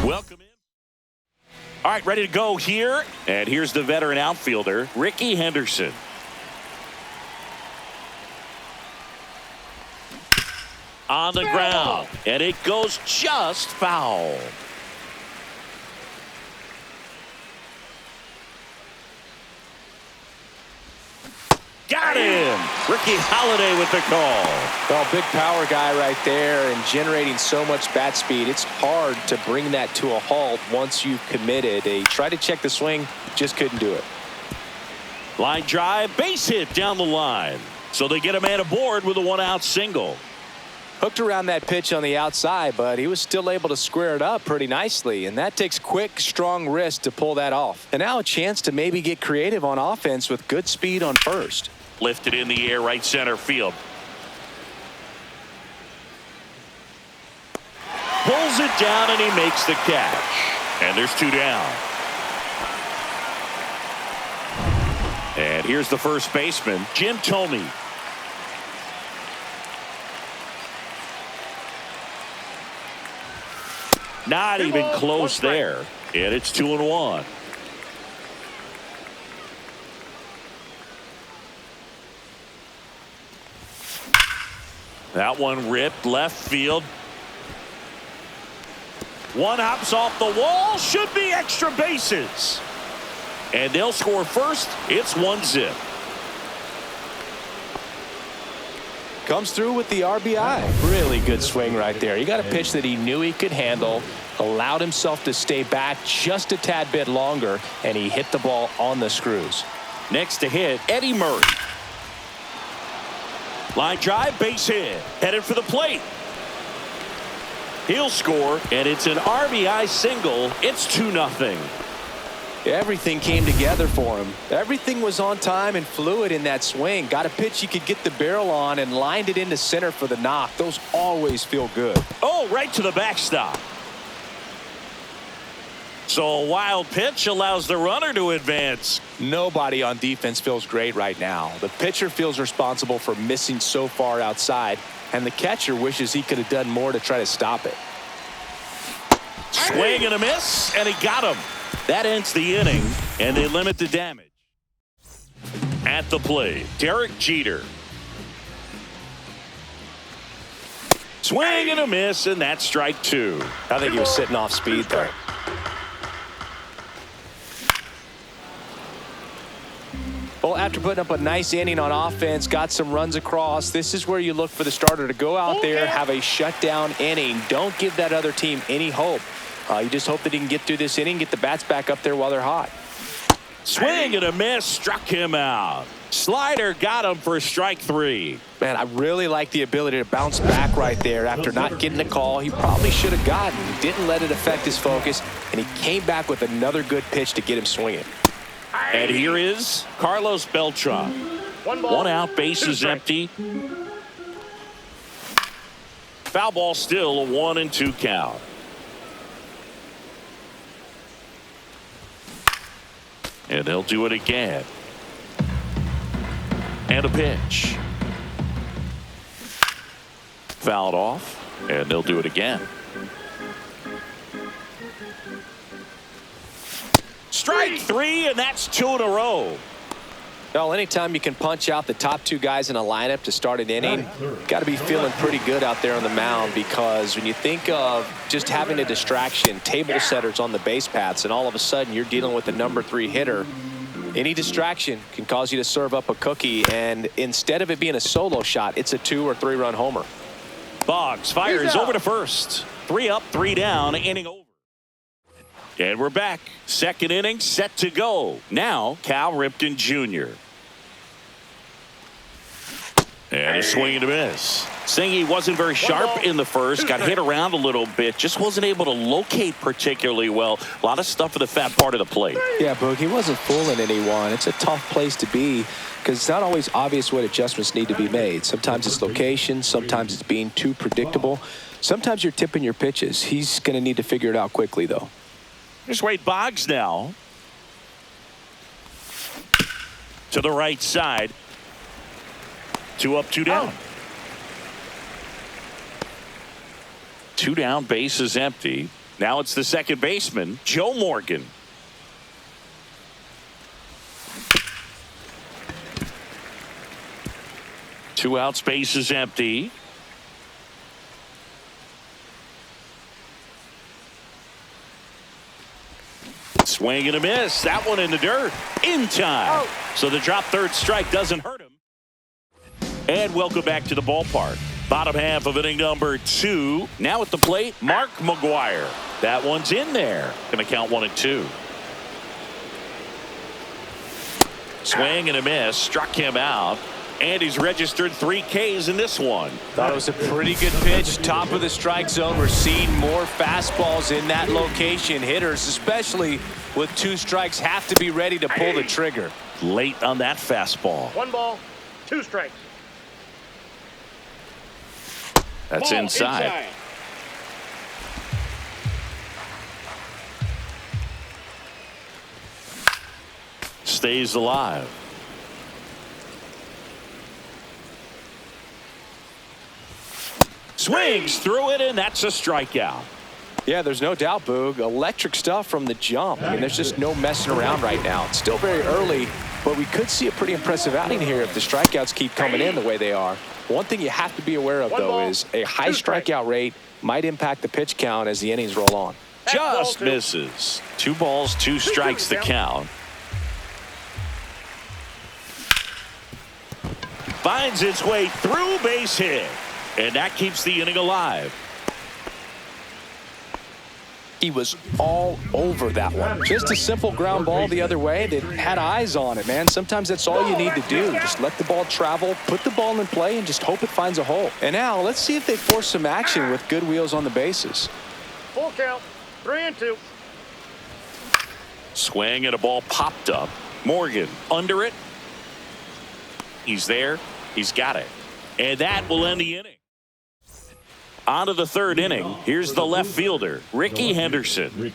Welcome in. All right, ready to go here. And here's the veteran outfielder, Ricky Henderson. On the ground, and it goes just foul. Got him. Ricky Holiday with the call. Well, big power guy right there and generating so much bat speed. It's hard to bring that to a halt once you've committed. They tried to check the swing, just couldn't do it. Line drive, base hit down the line. So they get a man aboard with a one-out single. Hooked around that pitch on the outside, but he was still able to square it up pretty nicely. And that takes quick, strong wrist to pull that off. And now a chance to maybe get creative on offense with good speed on first. Lifted in the air, right center field. Pulls it down and he makes the catch. And there's two down. And here's the first baseman, Jim Thome. Not even close there. And it's 2-1. That one ripped left field. One hops off the wall. Should be extra bases. And they'll score first. It's 1-0. Comes through with the RBI. Really good swing right there. He got a pitch that he knew he could handle, allowed himself to stay back just a tad bit longer, and he hit the ball on the screws. Next to hit, Eddie Murray. Line drive, base hit. Headed for the plate. He'll score, and it's an RBI single. It's 2-0. Everything came together for him. Everything was on time and fluid in that swing. Got a pitch he could get the barrel on and lined it into center for the knock. Those always feel good. Oh, right to the backstop. So a wild pitch allows the runner to advance. Nobody on defense feels great right now. The pitcher feels responsible for missing so far outside, and the catcher wishes he could have done more to try to stop it. Swing and a miss, and he got him. That ends the inning, and they limit the damage. At the plate, Derek Jeter. Swing and a miss, and that's strike two. I think he was sitting off speed there. Well, after putting up a nice inning on offense, got some runs across, this is where you look for the starter to go out there, have a shutdown inning. Don't give that other team any hope. You just hope that he can get through this inning, get the bats back up there while they're hot. Swing and a miss, struck him out. Slider got him for strike three. Man, I really like the ability to bounce back right there after not getting the call he probably should have gotten. Didn't let it affect his focus, and he came back with another good pitch to get him swinging. And here is Carlos Beltran. One out, bases empty. Foul ball still, a 1-2 count. And they'll do it again. And a pitch. Fouled off, and they'll do it again. Strike three, and that's two in a row. Well, anytime you can punch out the top two guys in a lineup to start an inning, got to be feeling pretty good out there on the mound, because when you think of just having a distraction, table setters on the base paths, and all of a sudden you're dealing with the number 3 hitter, any distraction can cause you to serve up a cookie, and instead of it being a solo shot, it's a 2 or 3 run homer. Boggs fires over to first. 3 up, 3 down, inning over. And we're back. Second inning set to go. Now Cal Ripken Jr. And a swing and a miss. Saying he wasn't very sharp in the first, got hit around a little bit, just wasn't able to locate particularly well. A lot of stuff in the fat part of the plate. Yeah, Boog, he wasn't fooling anyone. It's a tough place to be because it's not always obvious what adjustments need to be made. Sometimes it's location, sometimes it's being too predictable. Sometimes you're tipping your pitches. He's going to need to figure it out quickly, though. Here's Wade Boggs now. To the right side. 2 up, 2 down. 2 down, base is empty. Now it's the second baseman, Joe Morgan. Two out, space is empty. Swing and a miss. That one in the dirt. In time. So the drop third strike doesn't hurt him. And welcome back to the ballpark. Bottom half of inning number 2. Now at the plate, Mark McGwire. That one's in there. Going to count 1-2. Swing and a miss. Struck him out. And he's registered 3 Ks in this one. Thought it was a pretty good pitch. Top of the strike zone. We're seeing more fastballs in that location. Hitters, especially with 2 strikes, have to be ready to pull the trigger. Late on that fastball. 1 ball, 2 strikes. That's Ball inside. Stays alive. Swings through it, and that's a strikeout. Yeah, there's no doubt, Boog. Electric stuff from the jump. I mean, there's just no messing around right now. It's still very early, but we could see a pretty impressive outing here if the strikeouts keep coming in the way they are. One thing you have to be aware of, though, is a high strikeout rate might impact the pitch count as the innings roll on. Just misses. 2 balls, 2 strikes the count. Finds its way through, base hit. And that keeps the inning alive. He was all over that one. Just a simple ground ball the other way that had eyes on it, man. Sometimes that's all you need to do. Just let the ball travel, put the ball in play, and just hope it finds a hole. And now let's see if they force some action with good wheels on the bases. Full count, 3-2. Swing and a ball popped up. Morgan under it. He's there. He's got it. And that will end the inning. On to the third inning. Here's the left fielder, Ricky Henderson.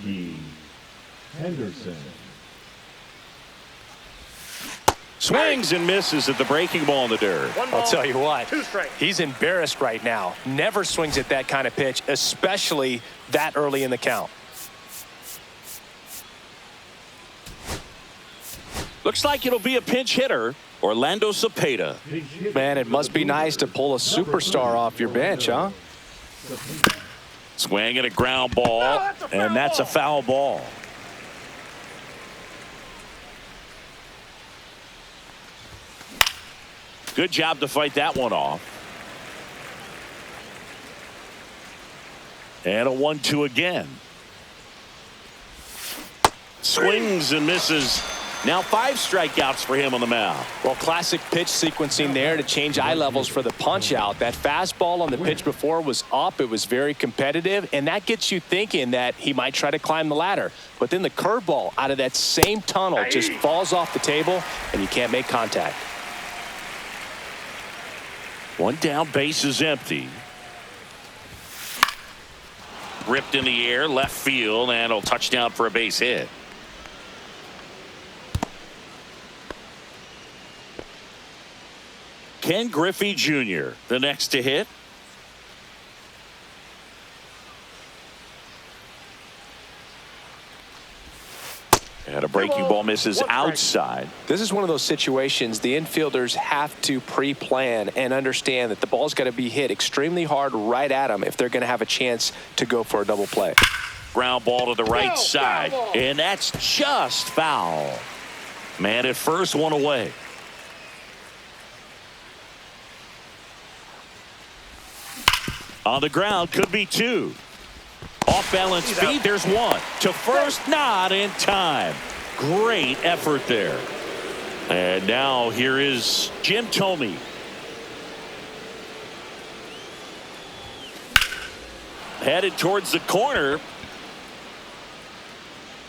Swings and misses at the breaking ball in the dirt. I'll tell you what, 2 strikes. he's embarrassed right now. Never swings at that kind of pitch, especially that early in the count. Looks like it'll be a pinch hitter, Orlando Cepeda. Man, it must be nice to pull a superstar off your bench, huh? Swing and a ground ball, and that's a foul ball. Good job to fight that one off. And a 1-2 again. Swings and misses. Now 5 strikeouts for him on the mound. Well, classic pitch sequencing there to change eye levels for the punch out. That fastball on the pitch before was up. It was very competitive, and that gets you thinking that he might try to climb the ladder. But then the curveball out of that same tunnel just falls off the table, and you can't make contact. 1 down, base is empty. Ripped in the air, left field, and a touchdown for a base hit. Ken Griffey Jr., the next to hit. And a breaking ball misses outside. This is one of those situations the infielders have to pre-plan and understand that the ball's got to be hit extremely hard right at them if they're going to have a chance to go for a double play. Ground ball to the right side, and that's just foul. Man at first, one away. On the ground, could be 2. Off balance feed, there's 1. To first, not in time. Great effort there. And now here is Jim Thome. Headed towards the corner.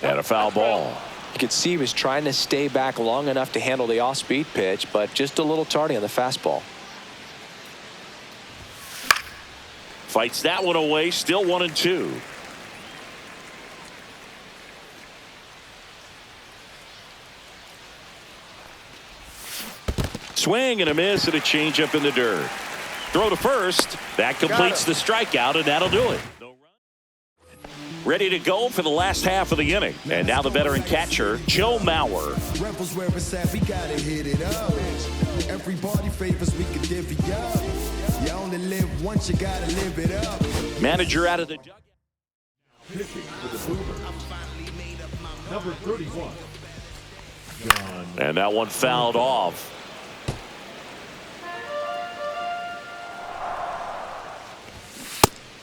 And a foul ball. You could see he was trying to stay back long enough to handle the off-speed pitch, but just a little tardy on the fastball. Fights that one away, still 1-2. Swing and a miss and a changeup in the dirt. Throw to first. That completes the strikeout, and that'll do it. No run. ready to go for the last half of the inning. And now the veteran catcher, Joe Mauer. Rebels where it's at, we gotta hit it up. Everybody favors, we can divvy up. You only live once, you gotta live it up. Manager out of the dugout. Pitching for the Boomers, number 31, John. And that one fouled off.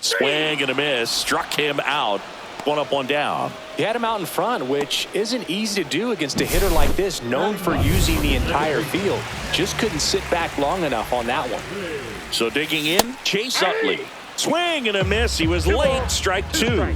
Swing and a miss. Struck him out. One up, one down. He had him out in front, which isn't easy to do against a hitter like this, known for using the entire field. Just couldn't sit back long enough on that one. So digging in, Chase Utley. Swing and a miss. He was late. Strike two.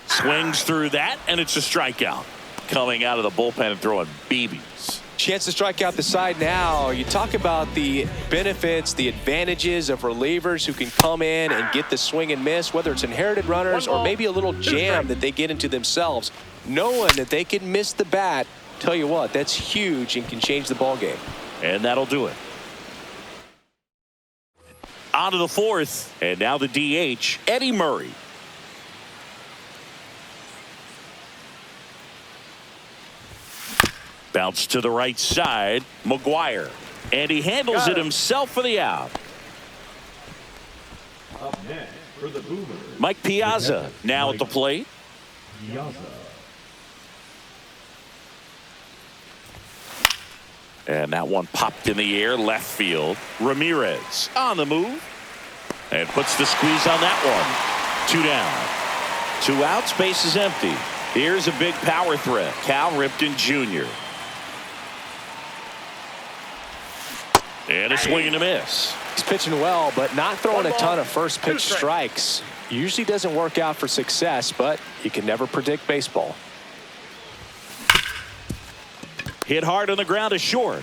Swings through that, and it's a strikeout. Coming out of the bullpen and throwing BBs. Chance to strike out the side now. You talk about the benefits, the advantages of relievers who can come in and get the swing and miss, whether it's inherited runners or maybe a little jam that they get into themselves. Knowing that they can miss the bat, tell you what, that's huge and can change the ball game. And that'll do it. On to the fourth, and now the DH, Eddie Murray. Bounce to the right side, McGuire. And he handles it himself for the out. Up next for the Boomers, Mike Piazza now at the plate. Piazza. And that one popped in the air, left field. Ramirez on the move. And puts the squeeze on that one. 2 down. 2 outs, base is empty. Here's a big power threat, Cal Ripken Jr. And a swing and a miss. He's pitching well, but not throwing a ton of first pitch strikes. Usually doesn't work out for success, but you can never predict baseball. Hit hard on the ground to short.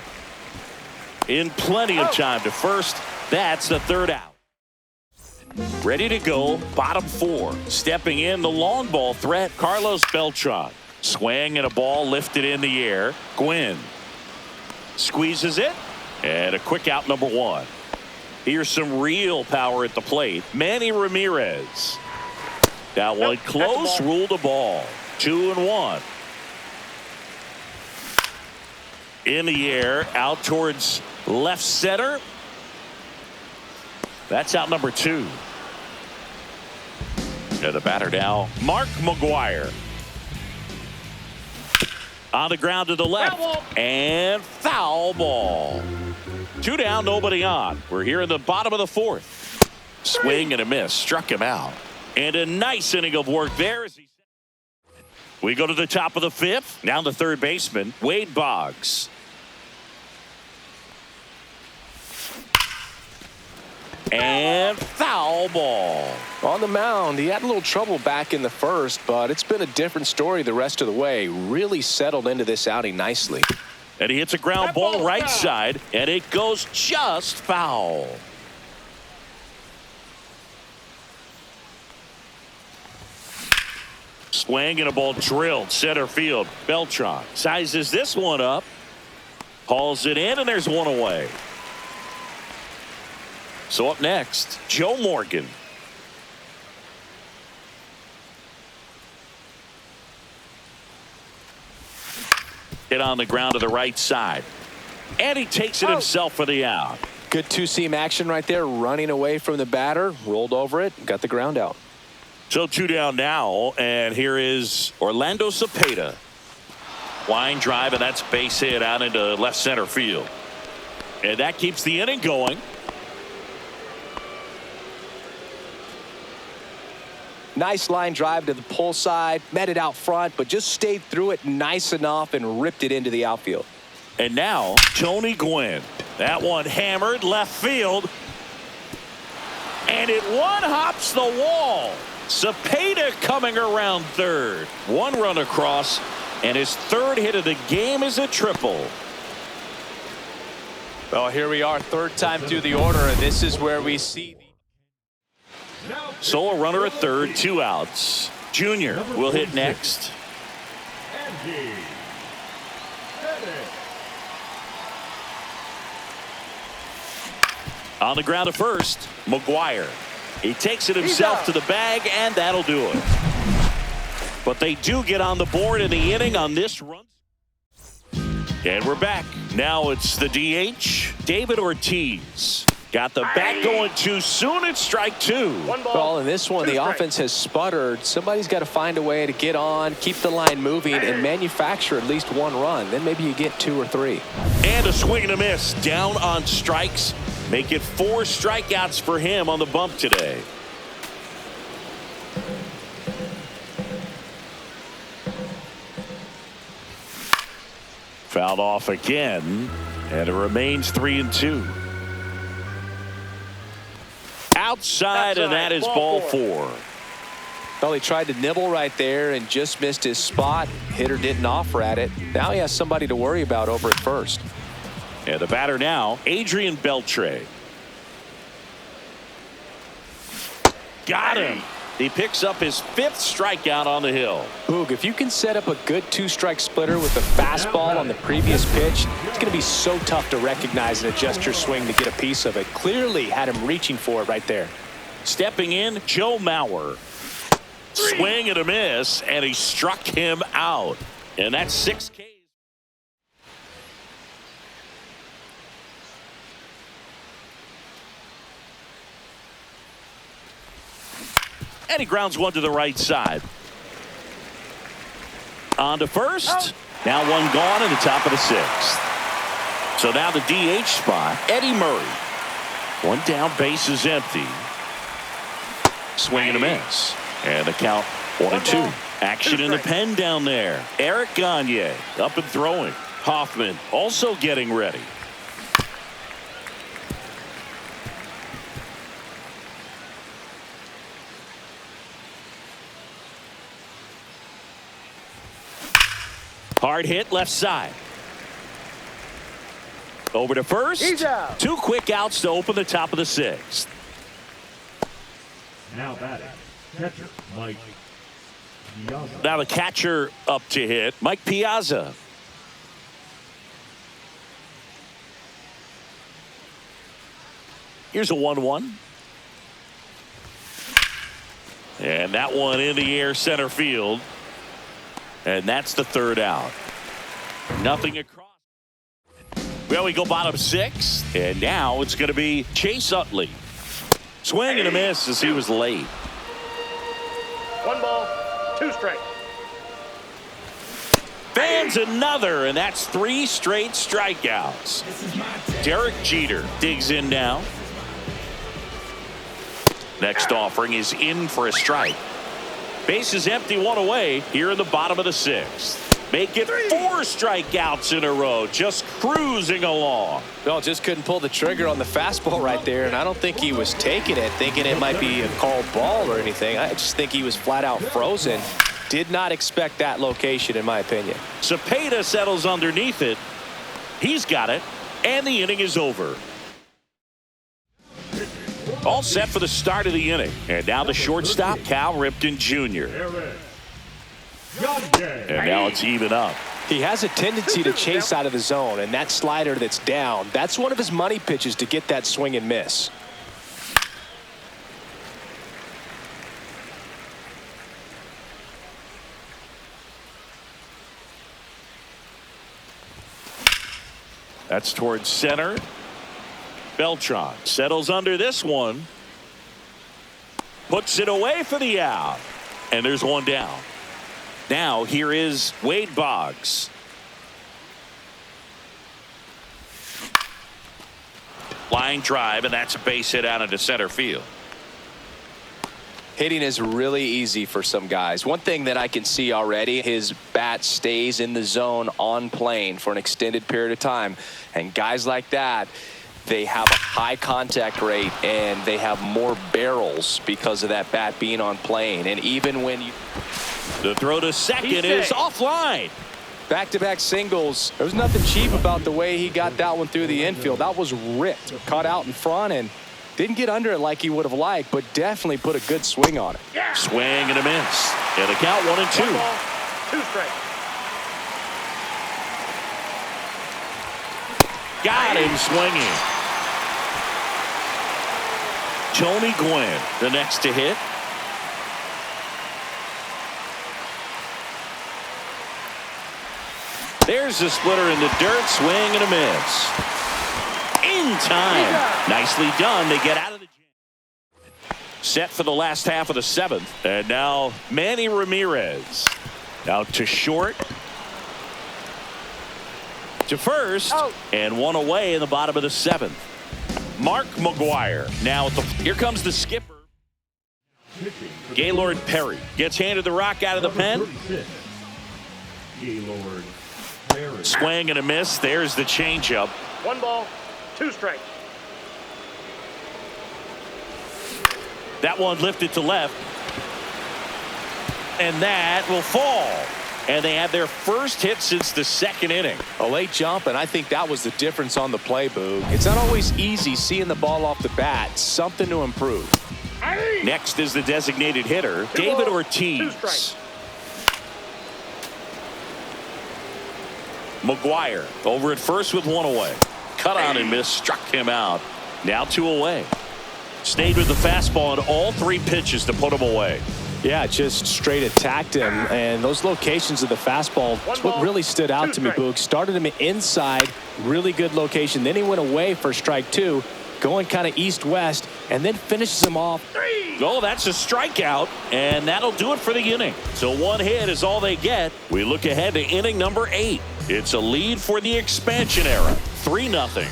In plenty of time to first. That's the 3rd out. Ready to go, bottom 4. Stepping in, the long ball threat, Carlos Beltran. Swing and a ball lifted in the air. Gwynn squeezes it. And a quick out, number 1. Here's some real power at the plate. Manny Ramirez. That one close, ruled a ball. 2-1. In the air, out towards left center. That's out number 2. And the batter now, Mark McGuire. On the ground to the left. And foul ball. 2 down, nobody on. We're here in the bottom of the 4th. Swing and a miss. Struck him out. And a nice inning of work there. We go to the top of the 5th. Now the 3rd baseman, Wade Boggs. And foul ball. On the mound, he had a little trouble back in the 1st, but it's been a different story the rest of the way. Really settled into this outing nicely. And he hits a ground ball right side, and it goes just foul. Swing and a ball drilled center field. Beltran sizes this one up, hauls it in, and there's one away. So up next, Joe Morgan. Hit on the ground to the right side. And he takes it himself for the out. Good two-seam action right there, running away from the batter, rolled over it, got the ground out. So 2 down now, and here is Orlando Cepeda. Line drive, and that's base hit out into left center field. And that keeps the inning going. Nice line drive to the pull side, met it out front, but just stayed through it nice enough and ripped it into the outfield. And now Tony Gwynn. That one hammered left field. And it one-hops the wall. Cepeda coming around 3rd. 1 run across, and his 3rd hit of the game is a triple. Well, here we are, 3rd time through the order, and this is where we see. So a runner at 3rd, 2 outs. Junior will hit next. On the ground to first, McGuire. He takes it himself to the bag, and that'll do it. But they do get on the board in the inning on this run. And we're back. Now it's the DH, David Ortiz. Got the bat going too soon. It's strike two. Well, in this one, the offense has sputtered. Somebody's got to find a way to get on, keep the line moving, and manufacture at least one run. Then maybe you get 2 or 3. And a swing and a miss. Down on strikes. Make it 4 strikeouts for him on the bump today. Fouled off again, and it remains 3-2. Outside, and that is ball 4. Well, he tried to nibble right there and just missed his spot. Hitter didn't offer at it. Now he has somebody to worry about over at first. And the batter now, Adrian Beltre. Got him. He picks up his 5th strikeout on the hill. Boog, if you can set up a good 2-strike splitter with a fastball on the previous pitch, it's going to be so tough to recognize and adjust your swing to get a piece of it. Clearly had him reaching for it right there. Stepping in, Joe Mauer. Swing and a miss, and he struck him out. And that's 6 Ks. And he grounds one to the right side. On to first. Now one gone in the top of the 6th. So now the DH spot, Eddie Murray. One down, base is empty. Swing and a miss. And the count 1-2. Action in the pen down there. Eric Gagne up and throwing. Hoffman also getting ready. Hard hit left side. Over to first. He's out. 2 quick outs to open the top of the 6th. Now batting, catcher Mike Piazza. Now the catcher up to hit, Mike Piazza. Here's a 1-1. And that one in the air center field. And that's the 3rd out. Nothing across. Well, we go bottom 6. And now it's going to be Chase Utley. Swing and a miss as he was late. 1 ball, 2 strikes. Fans another, and that's 3 straight strikeouts. Derek Jeter digs in now. Next offering is in for a strike. Base is empty, 1 away here in the bottom of the 6th. Make it 4 strikeouts in a row, just cruising along. Well, just couldn't pull the trigger on the fastball right there, and I don't think he was taking it, thinking it might be a called ball or anything. I just think he was flat out frozen. Did not expect that location, in my opinion. Cepeda settles underneath it. He's got it, and the inning is over. All set for the start of the inning. And now the shortstop, Cal Ripken Jr. And now it's even up. He has a tendency to chase out of the zone, and that slider that's down, that's one of his money pitches to get that swing and miss. That's towards center. Beltran settles under this one. Puts it away for the out. And there's one down. Now here is Wade Boggs. Line drive, and that's a base hit out into center field. Hitting is really easy for some guys. One thing that I can see already, his bat stays in the zone on plane for an extended period of time. And guys like that, they have a high contact rate and they have more barrels because of that bat being on plane. And even when you... The throw to second is offline. Back-to-back singles. There was nothing cheap about the way he got that one through the infield. That was ripped. Caught out in front and didn't get under it like he would have liked, but definitely put a good swing on it. Swing and a miss. And the count 1-2. 1 ball, 2 strikes. Got him swinging. Tony Gwynn, the next to hit. There's the splitter in the dirt. Swing and a miss. In time. Nicely done. They get out of the jam. Set for the last half of the seventh. And now Manny Ramirez. Out to short. To first. And one away in the bottom of the seventh. Mark McGwire now at the. Here comes the skipper. Gaylord Perry gets handed the rock out of the pen. Gaylord Perry. Swing and a miss. There's the changeup. 1 ball, 2 strikes. That one lifted to left. And that will fall. And they have their first hit since the second inning. A late jump, and I think that was the difference on the play, Boog. It's not always easy seeing the ball off the bat. Something to improve. Next is the designated hitter, David Ortiz. McGwire over at first with 1 away. Cut on and miss, struck him out. Now 2 away. Stayed with the fastball on all 3 pitches to put him away. Yeah, just straight attacked him, and those locations of the fastball, that's what really stood out to me, Boog. Started him inside, really good location. Then he went away for strike 2, going kind of east-west, and then finishes him off. Oh, that's a strikeout, and that'll do it for the inning. So 1 hit is all they get. We look ahead to inning number 8. It's a lead for the expansion era, 3-0.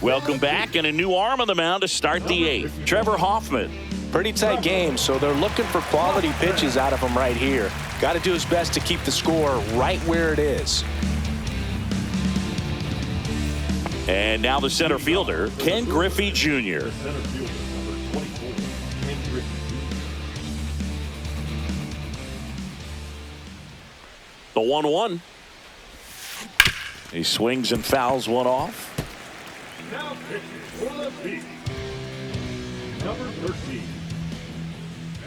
Welcome back, and a new arm on the mound to start the 8th. Trevor Hoffman. Pretty tight game, so they're looking for quality pitches out of him right here. Got to do his best to keep the score right where it is. And now the center fielder, Ken Griffey Jr. Center fielder, number 24, Ken Griffey Jr. The 1-1. He swings and fouls one off. Now pitching for the Beast, number 13,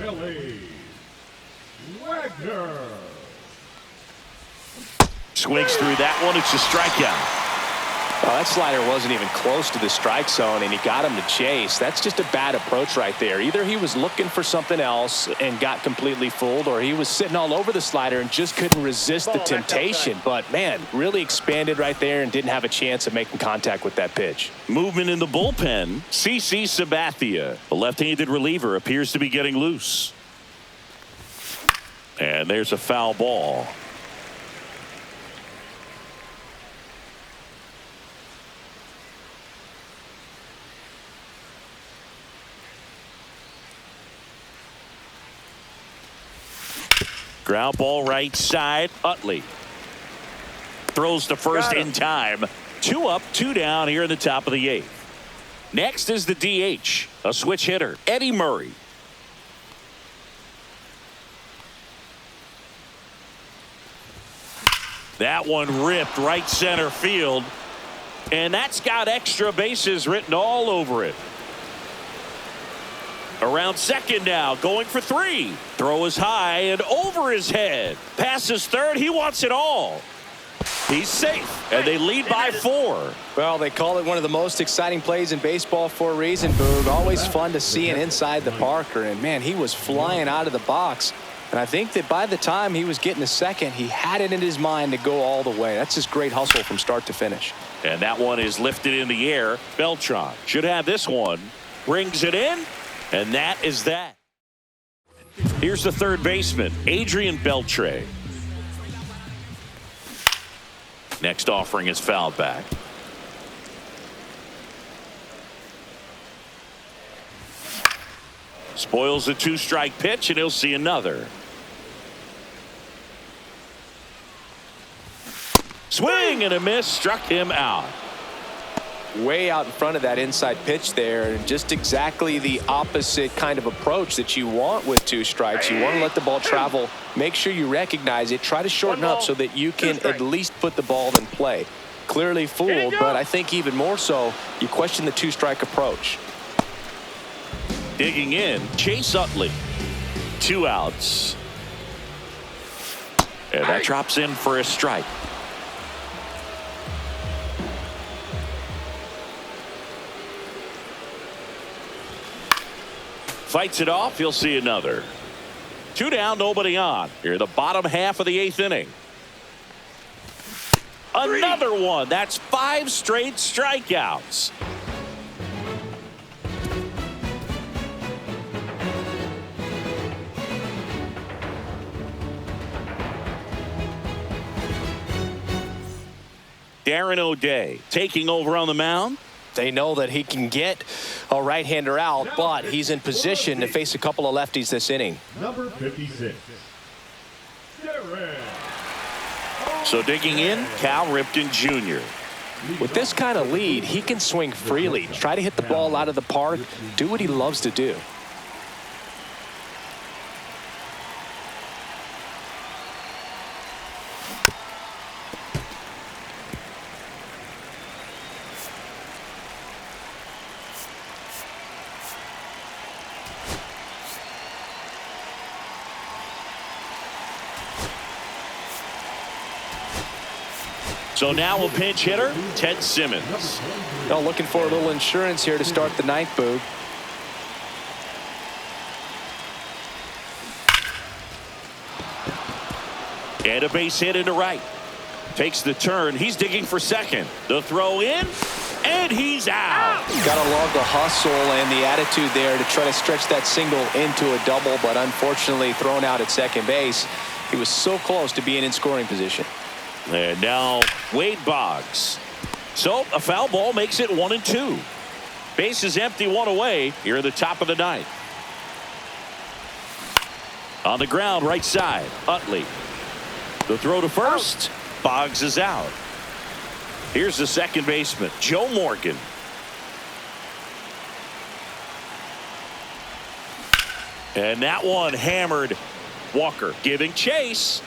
L.A. Wagner. Swings through that one. It's a strikeout. Well, that slider wasn't even close to the strike zone, and he got him to chase. That's just a bad approach right there. Either he was looking for something else and got completely fooled, or he was sitting all over the slider and just couldn't resist the temptation. But, man, really expanded right there and didn't have a chance of making contact with that pitch. Movement in the bullpen. CC Sabathia, the left-handed reliever, appears to be getting loose. And there's a foul ball. Ground ball right side. Utley throws to first in time. 2 up, 2 down here in the top of the 8th. Next is the DH, a switch hitter, Eddie Murray. That one ripped right center field, and that's got extra bases written all over it. Around second now, going for 3. Throw is high and over his head. Passes third. He wants it all. He's safe, and they lead by 4. Well, they call it one of the most exciting plays in baseball for a reason, Boog. Always fun to see it inside the Parker, and, man, he was flying out of the box. And I think that by the time he was getting to second, he had it in his mind to go all the way. That's just great hustle from start to finish. And that one is lifted in the air. Beltran should have this one. Brings it in. And that is that. Here's the third baseman, Adrian Beltre. Next offering is fouled back. Spoils the 2-strike pitch, and he'll see another. Swing and a miss, struck him out. Way out in front of that inside pitch there, and just exactly the opposite kind of approach that you want with 2 strikes. You want to let the ball travel, make sure you recognize it, try to shorten up so that you can at least put the ball in play. Clearly fooled, but I think even more so, you question the 2-strike approach. Digging in, Chase Utley. 2 outs. And that drops in for a strike. Fights it off. He'll see another. 2 down, nobody on. Here, the bottom half of the 8th inning. Another one. That's 5 straight strikeouts. Darren O'Day taking over on the mound. They know that he can get a right-hander out, but he's in position to face a couple of lefties this inning. Number 56. Darren. So digging in, Cal Ripken Jr. With this kind of lead, he can swing freely, try to hit the ball out of the park, do what he loves to do. So now a pinch hitter, Ted Simmons. Oh, looking for a little insurance here to start the 9th, Boog. And a base hit into right. Takes the turn. He's digging for second. The throw in, and he's out. Got to love the hustle and the attitude there to try to stretch that single into a double, but unfortunately thrown out at second base. He was so close to being in scoring position. And now Wade Boggs. So a foul ball makes it 1-2. Base is empty, 1 away here at the top of the 9th. On the ground, right side, Utley. The throw to first. Boggs is out. Here's the second baseman, Joe Morgan. And that one hammered. Walker giving chase.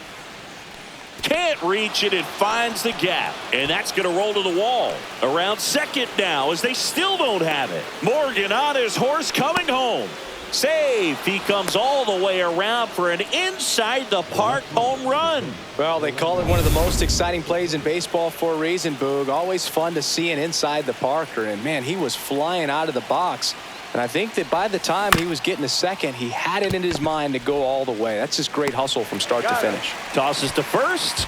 Can't reach it. It finds the gap. And that's going to roll to the wall. Around second now as they still don't have it. Morgan on his horse coming home. Save. He comes all the way around for an inside the park home run. Well, they call it one of the most exciting plays in baseball for a reason, Boog. Always fun to see an inside the parker. And, man, he was flying out of the box. And I think that by the time he was getting to second, he had it in his mind to go all the way. That's just great hustle from start to finish. Tosses to first.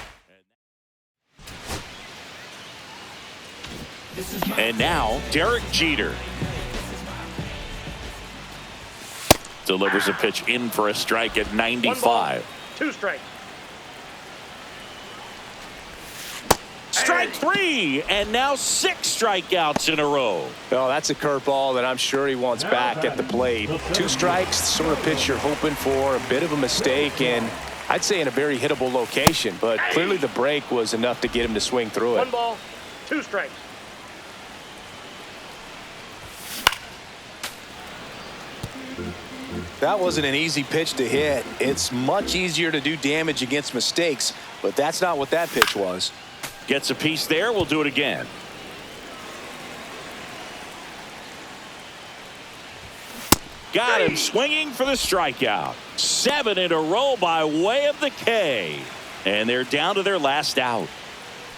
And now Derek Jeter delivers a pitch in for a strike at 95. 1 ball, 2 strikes. Strike 3, and now 6 strikeouts in a row. Oh, that's a curveball that I'm sure he wants back at the plate. 2 strikes, the sort of pitch you're hoping for, a bit of a mistake, and I'd say in a very hittable location, but clearly the break was enough to get him to swing through it. 1 ball, 2 strikes. That wasn't an easy pitch to hit. It's much easier to do damage against mistakes, but that's not what that pitch was. Gets a piece there. We'll do it again. Got him swinging for the strikeout. 7 in a row by way of the K. And they're down to their last out.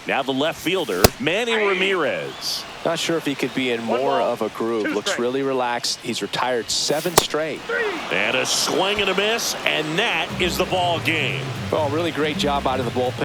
Now the left fielder, Manny Ramirez. Not sure if he could be in more of a groove. Looks really relaxed. He's retired 7 straight. And a swing and a miss, and that is the ball game. Oh, really great job out of the bullpen.